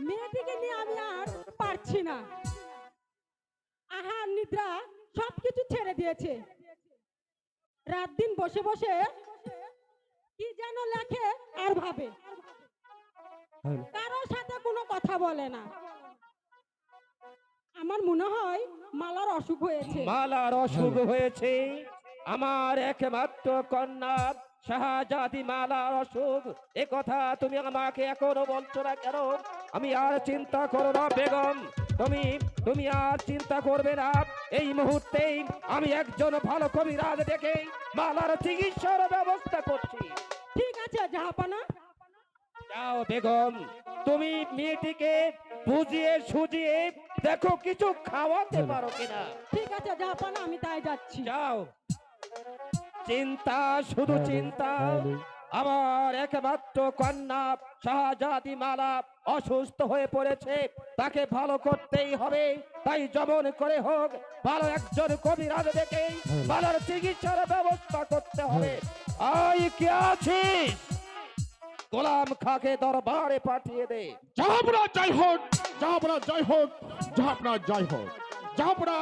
মেয়েটিকে নিয়ে আমি আর পারছি না। আহার নিদ্রা সবকিছু ছেড়ে দিয়েছে। রাত দিন বসে বসে কি যেন লেখে আর ভাবে, কারোর সাথে কোনো কথা বলে না। আমার মনে হয় মালার অসুখ হয়েছে। মালার অসুখ হয়েছে। আমার একমাত্র কন্যা শাহজাদি মালার অসুখ, এ কথা তুমি আমাকে এখনো বলছো না কেন? আমি আর চিন্তা করো না বেগম, তুমি তুমি আর চিন্তা করবে না। এই মুহূর্তেই আমি একজন ভালো কবিরাজ ডেকে মালার চিকিৎসার ব্যবস্থা করছি। ঠিক আছে জাহাপানা। যাও বেগম, তুমি মেয়েটিকে বুঝিয়ে সুজিয়ে দেখো কিছু খাওয়াতে পারো কিনা। ঠিক আছে জাহাপানা, আমি তাই যাচ্ছি। যাও। চিন্তা, শুধু চিন্তা। আমার একমাত্র কন্যা শাহজাদি মালা অসুস্থ হয়ে পড়েছে, তাকে ভালো করতেই হবে। তাই যেমন করে হোক ভালো একজন কবিরাজ ডেকে মালার চিকিৎসার ব্যবস্থা করতে হবে। আই কে আছিস? গোলাম খাকে দরবারে পাঠিয়ে দে। জাহাপনা জয় হোক, জাহাপনা জয় হোক, জাহাপনা জয় হোক। জাহাপনা,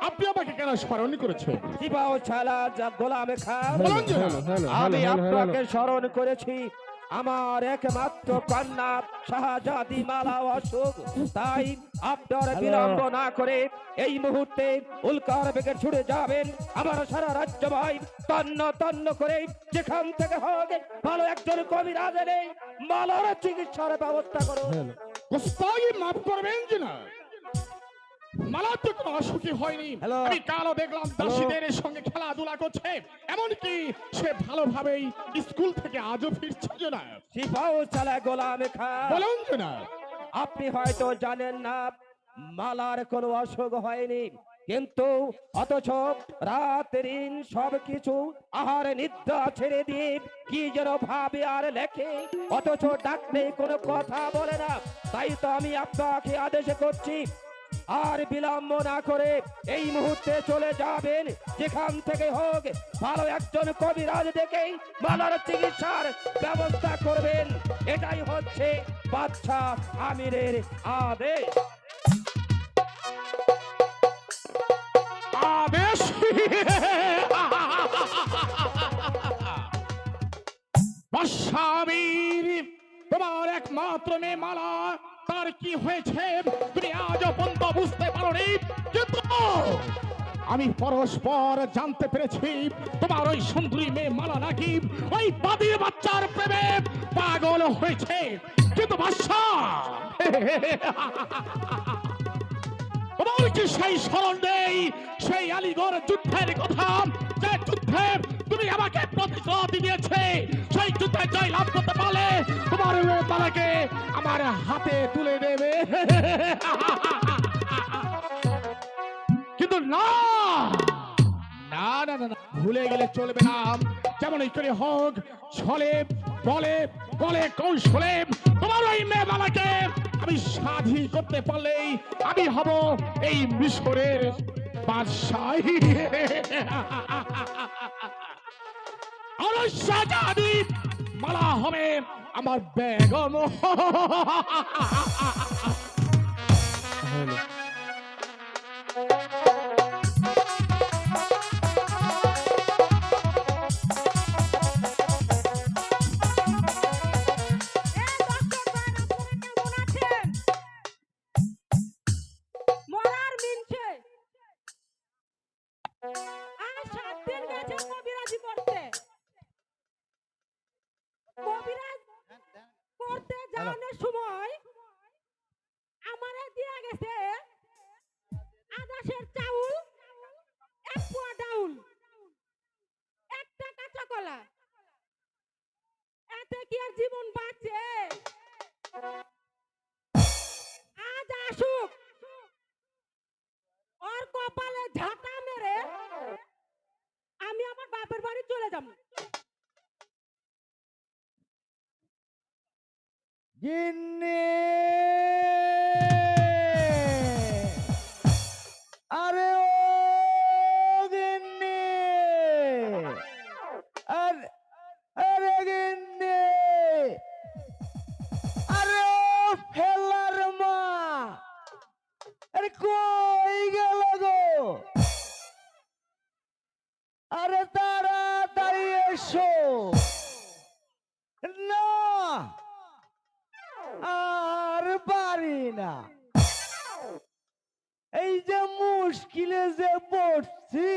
আপনি আমাকে কেন স্মরণ করেছেন? সিপাহ ছালা যা গোলাম খা, বলুন যে না। আমি আপনাকে স্মরণ করেছি। আমার একমাত্র কন্যা শাহজাদি মালা অসুখ, তাই আপনার বিলম্ব না করে এই মুহূর্তে উল্কার বেগে ছুটে যাবেন। আমার সারা রাজ্য ভাই তন্ন তন্ন করে যেখান থেকে হোক ভালো একজন কবিরাজ এনে মালার চিকিৎসার ব্যবস্থা করুন। গোস্তাগি মাফ করবেন যে না। মালা তো কোনো অসুখী হয়নি। হ্যালো। আমি কালও দেখলাম দাসীদের সঙ্গে খেলাধুলা করছে, এমনকি সে ভালোভাবেই স্কুল থেকে আজও ফিরছে যে না। সিপাহ ছালা গোলাম খা, বলুন যে না। আপনি হয়তো জানেন না মালার কোনো অসুখ হয়নি, কিন্তু অথচ রাত দিন সবকিছু আহার নিদ্রা ছেড়ে দিয়ে কি যেন ভাবে আর লেখে, অথচ ডাকলে কোনো কথা বলে না। তাই তো আমি আপনাকে আদেশ করছি, আর বিলম্ব না করে এই মুহূর্তে চলে যাবেন। যেখান থেকে হোক ভালো একজন কবিরাজ ডেকে মালার চিকিৎসার ব্যবস্থা করবেন। এটাই হচ্ছে বাদশাহ আমিরের আদেশ। আদেশ। বাদশামীর, তোমার একমাত্র মেয়ে মালা, তার কি হয়েছে তুমি আজও পর্যন্ত বুঝতে পারোনি, কিন্তু আমি পরস্পর জানতে পেরেছি তোমার ওই সুন্দরী মেয়ে মালা নাকি ওই বাদীর বাচ্চার প্রেমে পাগল হয়েছে। কিন্তু বাদশা, তোমার কি সেই স্মরণ নেই সেই আলীগড় যুদ্ধের কথা, যে যুদ্ধে তুমি আমাকে প্রতিশ্রুতি দিয়েছে সেই যুদ্ধে জয় লাভ করতে পারলে তোমার তালাকে আমার হাতে তুলে দেবে? কিন্তু না না না না, ভুলে গেলে চলবে না। যেমনই করে হোক ছলে বলে বলে কৌশলে তোমার ওই মেয়েবালাকে আমি স্বাধীন করতে পারলেই আমি হব এই মিশরের বাদশাহ। আর শাহজাদি মালা হবে আমার বেগম। মরার মিনছে আর 7 দিন গেছে কবিরাজি করতে। কবিরাজ করতে যাওয়ার সময় আমারে দিয়া গেছে আদাসের চাউল, 1 পোয়া ডাউল, একটা কাঁচা কলা। এতে কি আর জীবন বাঁচে? আজ আসুক, ওর কপালে ঝাঁটা মেরে আমি আমার বাপের বাড়ি চলে যাব। গিন্নি, আরে ও গিন্নি, আরে আরে গিন্নি, আরে ও আরে কই গেল গো? আরে তাড়াতাড়ি এসো। না, আর পারি না। এই যে মুশকিলে যে পড়ছি,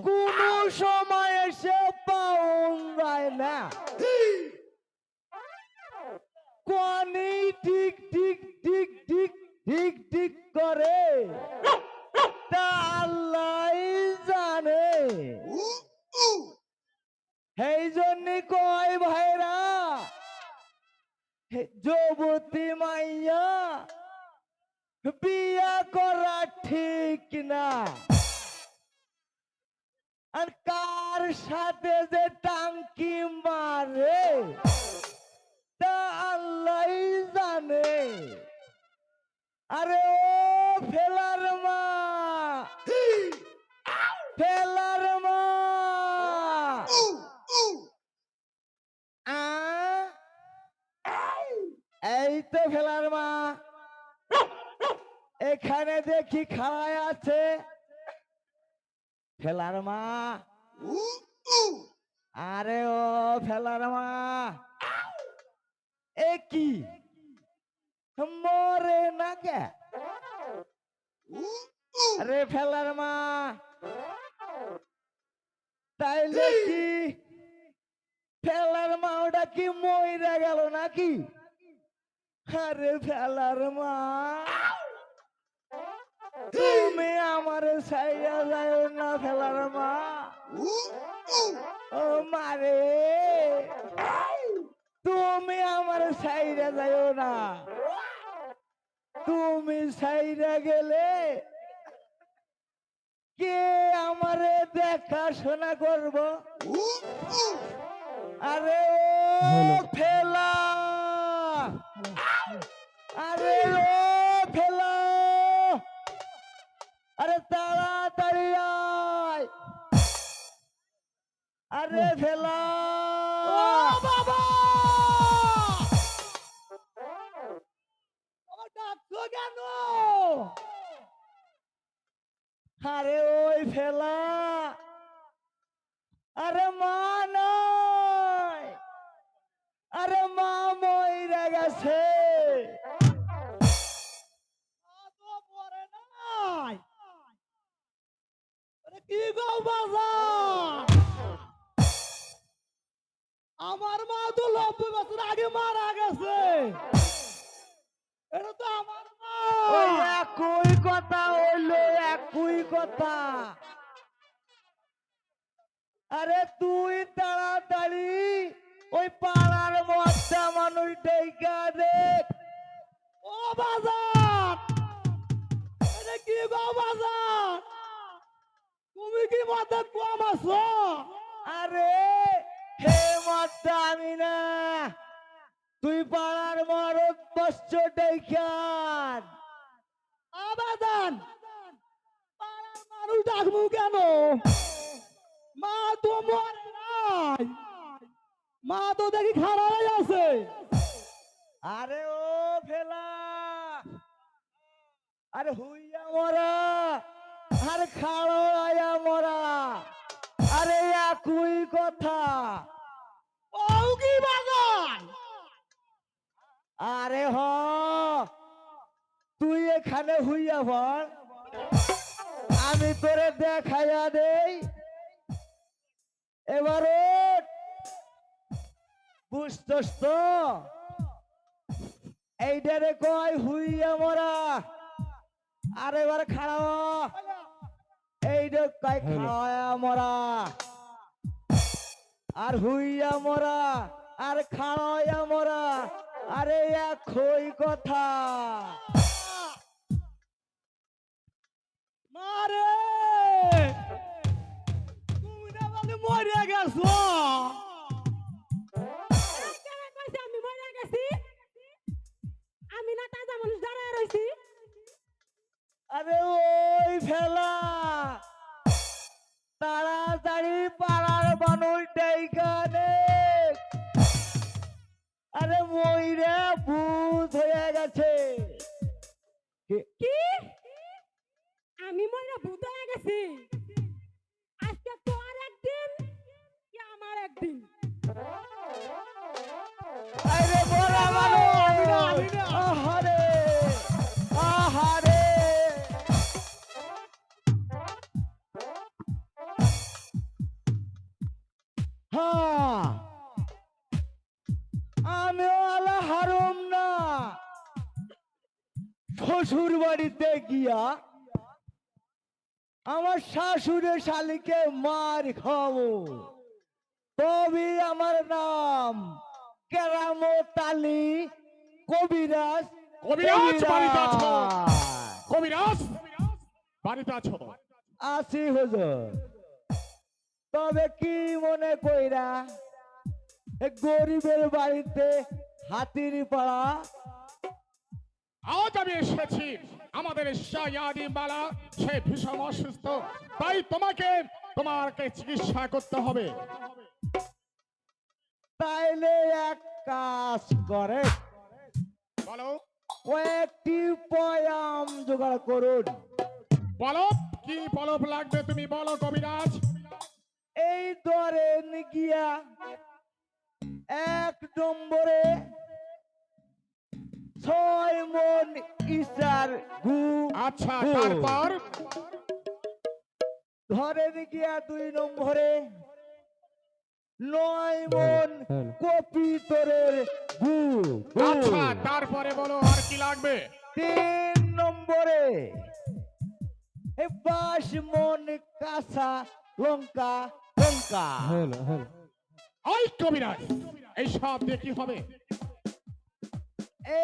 কোন সময় এসে পাউন যায় না। কোনি ঠিক ঠিক ঠিক ঠিক ঠিক ঠিক করে তা আল্লাহ জানে। এই জন্য কয় ভাইরা, যুবতী মাইয়া বিয়া করা ঠিক না। আর কার সাথে যে টাঙ্কি মারে তা আল্লাহ জানে। আরে ও ফেলার মা, ফেলার মা, এই তো ফেলার মা এখানে দেখি খাড়ায় আছে। ফেলার মা, আরে ও ফেলার মা, এ কি মরে না কে? আরে ফেলার মা, তাইলে কি ফেলার মা ওটা কি মইরা গেল নাকি? আরে ফেলার মা, তুমি আমার ছাইয়া যাও না ফেলার মা। ও মারে, তুমি আমার ছাইরা যাও না। তুমি ছাইরা গেলে কে আমারে দেখাশোনা করব? আরে ও ফেলা, আরে ও ফেলা, আরে তাড়াতাড়ি আয়। আরে ফেলা, বাবা ডাকছো কেন? আরে ওই ফেলা, আরে মা নাই, আরে মা মইরা গেছে। কি গো বাবা, আমার মা তো 90 বছর আগে মারা গেছে। এটা তো আমার মা। ওই একই কথা হইলো, একই কথা। আরে তুই তাড়াতাড়ি ওই পাড়ার মধ্যে মানুষ ডেকে দেখ। ও বাজার, এটা কি গো বাজার, তুমি কি মাথা কম আছো? আরে হে মধ্যে আমি না, তুই পাড়ার মরদ বসছ ডেকান। আবাদান পাড়ার মানুষ ডাকবো কেন? মা তো মরে নাই, মা তো দেখি খারাপ আছে। আরে ও ফেলা, আরে হুইয়া মরা, আরে খাড়ো আয়া মরা, আরে একই কথা। ও কি বাগান? আরে হ, তুই এখানে হুইয়া পড়, আমি তোরে দেখাইয়া দেই। এবারে বুঝতস তো, এইটারে কয় হুইয়া মরা। আর এবার খাড়া, এইটা কয় খাওয়া মরা। আর হুইয়া মরা আর খাওয়া মরা, আরে একই কথা। মারে তুমি না বলে মরে গেছো। আমি মরে গেছি? আমি না তাজা মানুষ দাঁড়ায় রয়েছি। আরে ওই ফেলা, তাড়াতাড়ি পাড়ার মানুষ ডেইকানে। আরে মইরা ভূত হয়ে গেছে। কি আমি মনে ভূত হয়ে গেছি? আজকে তোর একদিন কি আমার একদিন? আরে বড় মানুষ আহারে আহারে হ্যাঁ আমিও আলা হারুম না শ্বশুর বাড়িতে গিয়া আমার শাশুড়ের শালিকে মার খাবো, তবে আমার নাম কেরামত আলী কবিরাজ। কবিরাজ বাড়িতে আছো? কবিরাজ বাড়িতে আছো? আছি হুজুর। তবে কি মনে কইরা এ গরিবের বাড়িতে হাতির পাড়া? আজ আমি এসেছি, আমাদের শায়াদি মালা সে ভীষণ অসুস্থ, তাই তোমাকে চিকিৎসা করতে হবে। তাইলে এক কাজ করে বলো কয়েকটি পয়াম জোগাড় করুন। পলপ কি পলপ লাগবে তুমি বলো কবিরাজ। এই ধরেন গিয়া 1 নম্বরে 6 মন ইসার গু। আচ্ছা তারপর ধরেন গিয়া 2 নম্বরে 9 মন কপিতরের গু। আচ্ছা তারপরে বলো আর কি লাগবে। 3 নম্বরে 22 মন কাঁচা লঙ্কা। ওই কবিরাজ এই সব দিয়ে কি হবে।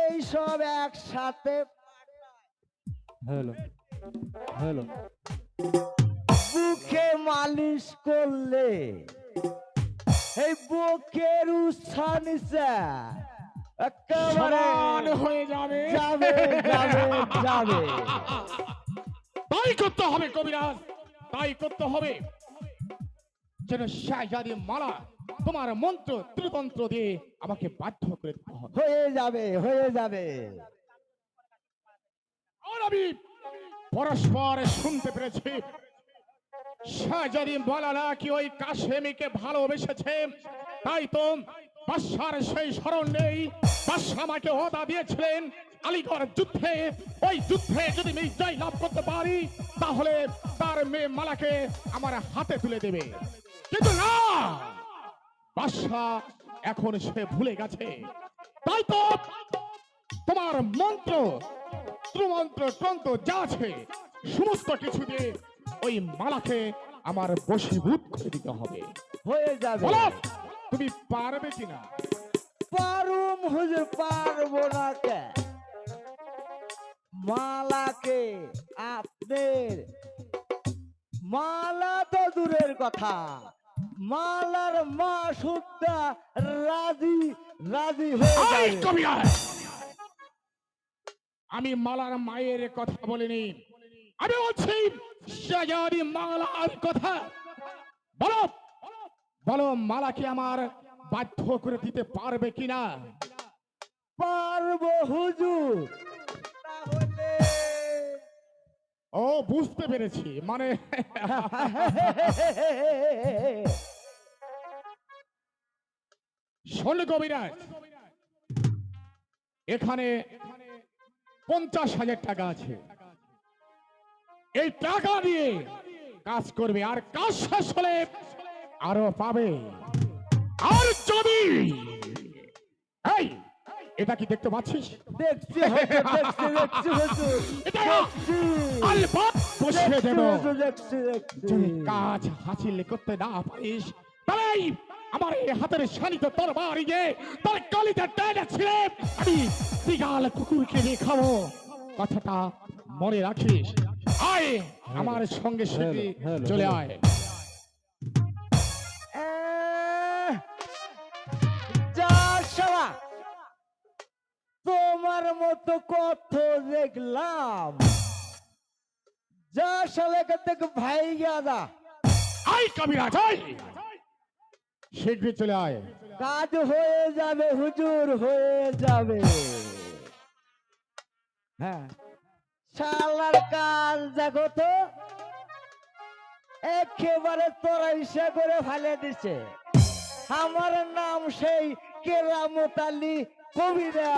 এই সব একসাথে বুকে মালিশ করলে এই বুকের উচ্ছানিসা একেবারে সমান হয়ে যাবে। যাবে যাবে যাবে। তাই করতে হবে কবিরাজ, তাই করতে হবে যেন শাহজাদি মালা তোমার মন্ত্র ত্রিতন্ত্র দিয়ে আমাকে বাধ্য করে দিতে হবে। হয়ে যাবে হয়ে যাবে। আর আমি পরস্পর শুনতে পেরেছি শাহজাদি মালা কি ওই কাশেমিকে ভালোবেসেছে, তাই তো বাদশার সেই স্মরণ নেই। বাদশা আমাকে ওয়াদা দিয়েছিলেন আলীগড় যুদ্ধে, ওই যুদ্ধে যদি আমি জয় লাভ করতে পারি তাহলে তার মেয়ে মালাকে আমার হাতে তুলে দেবে। কিন্তু না, বাদশা এখন সে ভুলে গেছে। তাই তো তোমার মন্ত্র ত্রুমন্ত্র তন্ত্র যা আছে সমস্ত কিছু দিয়ে ওই মালাকে আমার বশীভূত করে দিতে হবে। হয়ে যাবে। বলো তুমি পারবে কিনা। পারুম হুজুর, পারবো না কে? মালাকে আপনার মালা তো দূরের কথা, মালার মা সুদ্ধা রাজি রাজি হয়ে এই যাবে। কবিরাজ, আমি মালার মায়ের কথা বলিনি, আমি বলছি শাহজাদি মালার কথা। বলো বলো মালাকে আমার বাধ্য করে দিতে পারবে কিনা। পারবো হুজুর। তাহলে ও বুঝতে পেরেছি, মানে শোন কবিরাজ, এখানে 50,000 টাকা আছে, এই টাকা দিয়ে কাজ করবে, আর কাজ শেষ হলে আরো পাবে। আর যদি এই এটা কি দেখতে পাচ্ছিস, দেখছি হুজুর, দেখছি দেখছি হুজুর, এটা দেখছি আলবাত বসিয়ে দেব। হুজুর, দেখছি দেখছি। যদি কাজ হাসিল করতে না পারিস তাই আমার এই হাতের শানিত তরবারি দিয়ে তার কলিতে টেনে ছিঁড়ে আমি বিগাল কুকুরকে দেখাবো। কথাটা মনে রাখিস। আয় আমার সঙ্গে সঙ্গে চলে আয়। যা শালা, তোমার মতো কত দেখলাম, যা শালাকে থেকে ভাই গেদা। আয় কবিরাজ, আয় শীঘ্রই চলে আয়। কাজ হয়ে যাবে হুজুর, হয়ে যাবে। হ্যাঁ শালার কান দেখো তো একেবারে তোরা ইসা করে ফেলে দিছে। আমার নাম সেই কেরামত আলী কবিরা।